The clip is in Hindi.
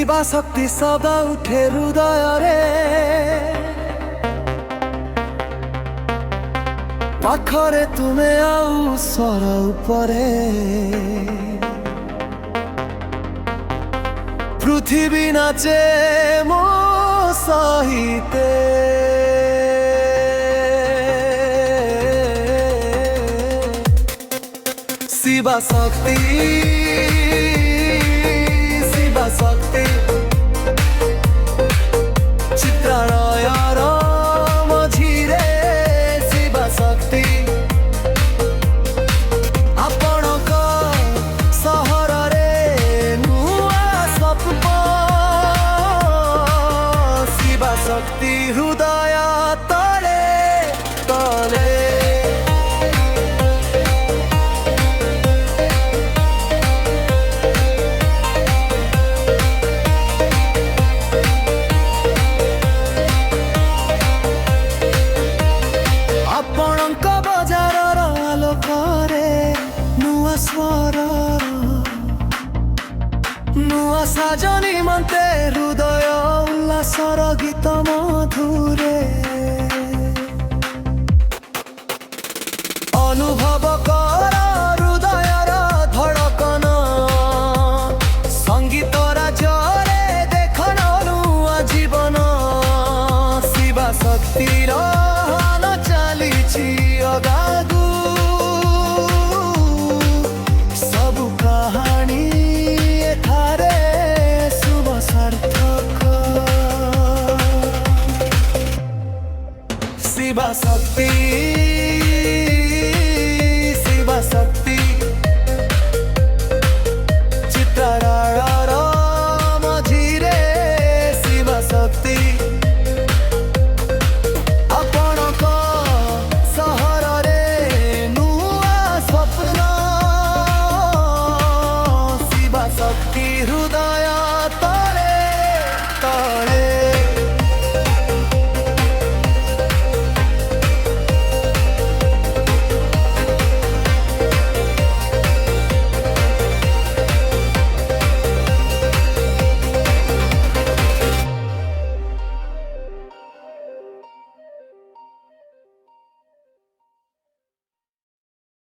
शिवा शक्ति सदा उठे हृदय रे पाखरे तुमे आउ स्वर उपरे पृथ्वी नाचे मो सहिते शिवा शक्ति शक्ति चित्रालयर मझिरे शिवा शक्ति आपणक सहर रे नुआ स्वप्न शिवा शक्ति हृदय तले तले बजार आलोकरे नुआ स्वर नुआ साजनी मन्ते हृदय उल्लासर गीत मधुरे अनुभव कर हृदयर धड़कन संगीत राजरे देखन नुआ जीवन शिवा शक्तिर सब कहानी एठारे शुभ सार्थक शिवा शक्ति।